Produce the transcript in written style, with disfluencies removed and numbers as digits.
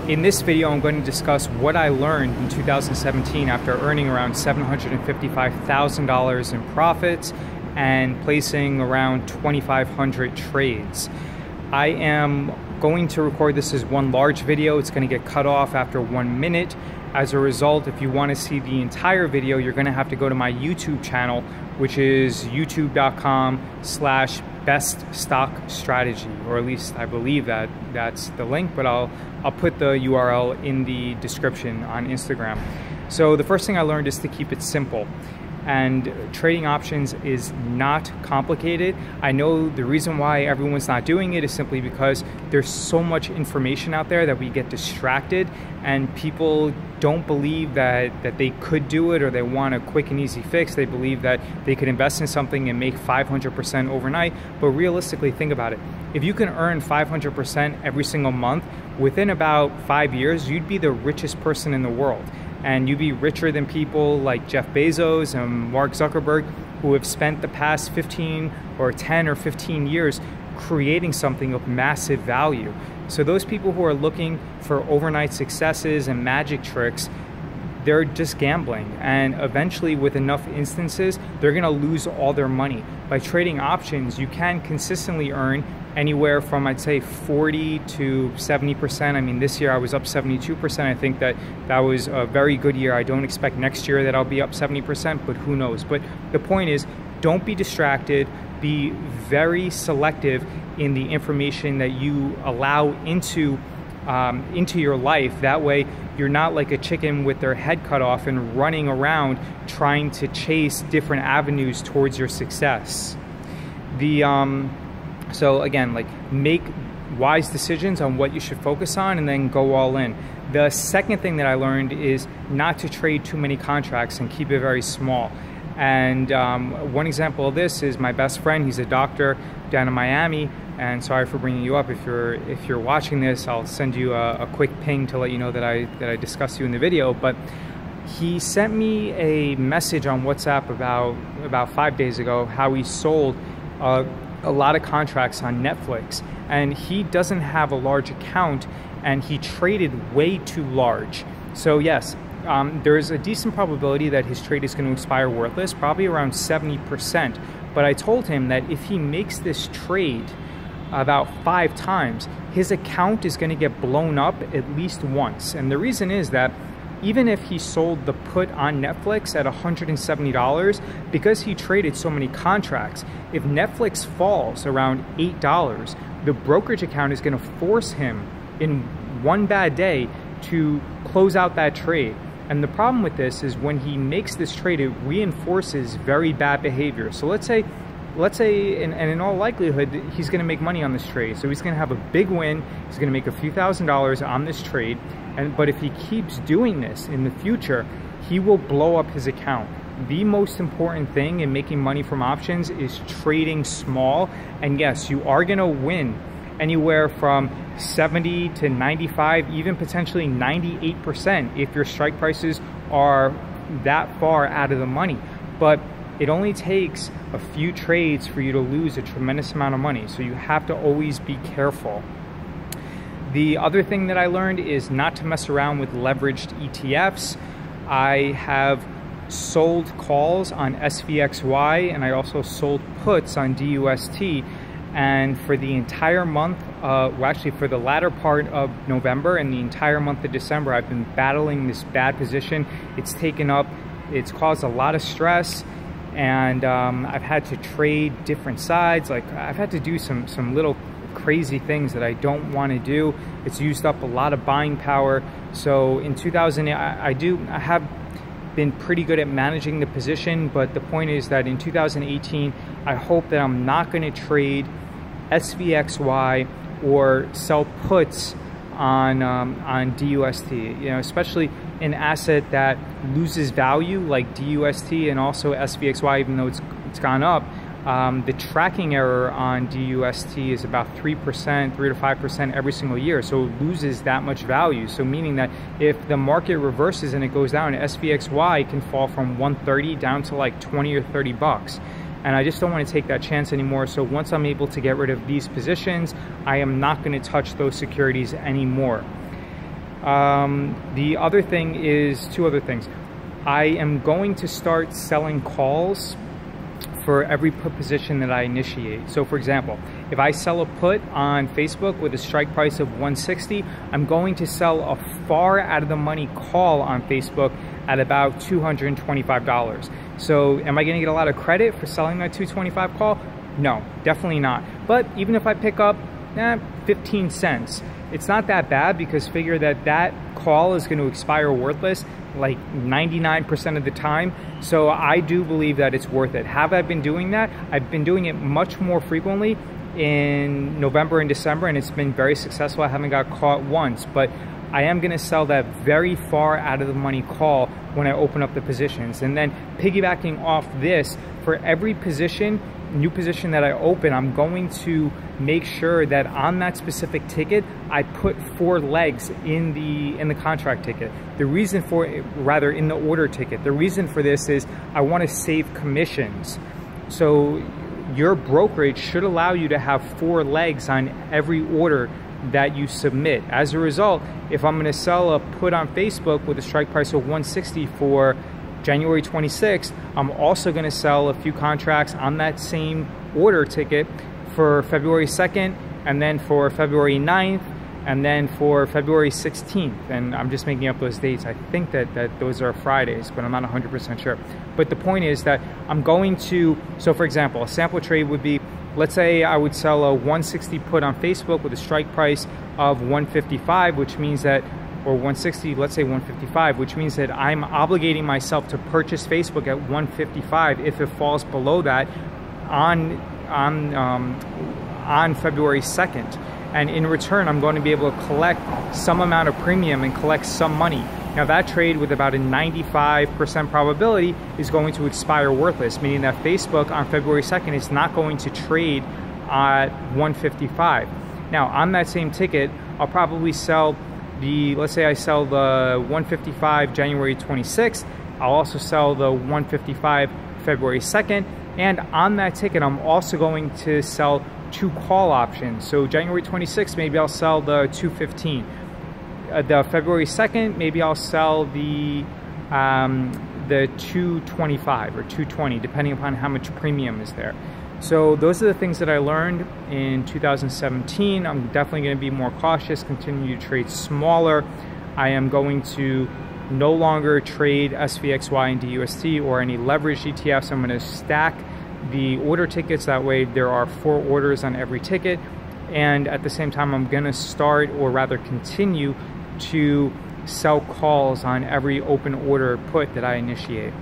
In this video, I'm going to discuss what I learned in 2017 after earning around $755,000 in profits and placing around 2,500 trades. I am going to record this as one large video. It's going to get cut off after 1 minute. As a result, if you want to see the entire video, you're going to have to go to my YouTube channel, which is youtube.com/beststockstrategy, or at least I believe that's the link, but I'll put the URL in the description on Instagram. So the first thing I learned is to keep it simple. And trading options is not complicated. I know the reason why everyone's not doing it is simply because there's so much information out there that we get distracted, and people don't believe that they could do it, or they want a quick and easy fix. They believe that they could invest in something and make 500% overnight. But realistically, think about it. If you can earn 500% every single month, within about 5 years, you'd be the richest person in the world. And you'd be richer than people like Jeff Bezos and Mark Zuckerberg, who have spent the past 10 or 15 years creating something of massive value. So those people who are looking for overnight successes and magic tricks, they're just gambling. And eventually, with enough instances, they're gonna lose all their money. By trading options, you can consistently earn anywhere from, I'd say, 40 to 70%. I mean, this year I was up 72%. I think that was a very good year. I don't expect next year that I'll be up 70%, but who knows? But the point is, don't be distracted. Be very selective in the information that you allow into your life. That way, you're not like a chicken with their head cut off and running around trying to chase different avenues towards your success. So again, like, make wise decisions on what you should focus on and then go all in. The second thing that I learned is not to trade too many contracts and keep it very small. And one example of this is my best friend. He's a doctor down in Miami, and sorry for bringing you up. If you're watching this, I'll send you a quick ping to let you know that I discussed you in the video. But he sent me a message on WhatsApp about 5 days ago how he sold a lot of contracts on Netflix, and he doesn't have a large account, and he traded way too large. So yes, there's a decent probability that his trade is going to expire worthless, probably around 70%. But I told him that if he makes this trade about 5 times, his account is going to get blown up at least once. And the reason is that even if he sold the put on Netflix at $170, because he traded so many contracts, if Netflix falls around $8, the brokerage account is going to force him in one bad day to close out that trade. And the problem with this is when he makes this trade, it reinforces very bad behavior. So let's say, and in all likelihood, he's going to make money on this trade. So he's going to have a big win. He's going to make a few $1,000s on this trade. But if he keeps doing this in the future, he will blow up his account. The most important thing in making money from options is trading small. And yes, you are going to win anywhere from 70 to 95, even potentially 98% if your strike prices are that far out of the money. But it only takes a few trades for you to lose a tremendous amount of money. So you have to always be careful. The other thing that I learned is not to mess around with leveraged ETFs. I have sold calls on SVXY, and I also sold puts on DUST. And for the entire month, well, actually for the latter part of November and the entire month of December, I've been battling this bad position. It's caused a lot of stress, and I've had to trade different sides. Like, I've had to do some little crazy things that I don't want to do. It's used up a lot of buying power. So in 2000, I have been pretty good at managing the position, but the point is that in 2018, I hope that I'm not going to trade SVXY or sell puts on DUST. You know, especially an asset that loses value like DUST and also SVXY, even though it's gone up. The tracking error on DUST is about 3%, 3 to 5% every single year. So it loses that much value. So meaning that if the market reverses and it goes down, SVXY can fall from 130 down to like 20 or 30 bucks. And I just don't want to take that chance anymore. So once I'm able to get rid of these positions, I am not going to touch those securities anymore. The other thing is two other things. I am going to start selling calls for every put position that I initiate. So for example, if I sell a put on Facebook with a strike price of 160, I'm going to sell a far out of the money call on Facebook at about $225. So am I gonna get a lot of credit for selling that $225 call? No, definitely not. But even if I pick up 15 cents, it's not that bad, because figure that that call is going to expire worthless like 99% of the time. So I do believe that it's worth it. Have I been doing that? I've been doing it much more frequently in November and December, and it's been very successful. I haven't got caught once, but I am going to sell that very far out of the money call when I open up the positions. And then piggybacking off this, for every position, new position that I open, I'm going to make sure that on that specific ticket, I put 4 legs in the contract ticket. The reason for it, rather in the order ticket, the reason for this is I want to save commissions. So your brokerage should allow you to have 4 legs on every order that you submit. As a result, if I'm going to sell a put on Facebook with a strike price of 160 for January 26th, I'm also going to sell a few contracts on that same order ticket for February 2nd, and then for February 9th, and then for February 16th. And I'm just making up those dates. I think that those are Fridays, but I'm not 100% sure. But the point is that I'm going to, so for example, a sample trade would be, let's say I would sell a 160 put on Facebook with a strike price of 155, which means that, or 160, let's say 155, which means that I'm obligating myself to purchase Facebook at 155 if it falls below that on February 2nd. And in return, I'm going to be able to collect some amount of premium and collect some money. Now that trade with about a 95% probability is going to expire worthless, meaning that Facebook on February 2nd is not going to trade at 155. Now on that same ticket, I'll probably sell let's say I sell the 155 January 26th, I'll also sell the 155 February 2nd, and on that ticket I'm also going to sell 2 call options. So January 26th, maybe I'll sell the 215. The February 2nd, maybe I'll sell the 225 or 220, depending upon how much premium is there. So those are the things that I learned in 2017. I'm definitely going to be more cautious, continue to trade smaller. I am going to no longer trade SVXY and DUST or any leveraged ETFs. I'm going to stack the order tickets. That way there are 4 orders on every ticket. And at the same time, I'm going to start, or rather continue, to sell calls on every open order put that I initiate.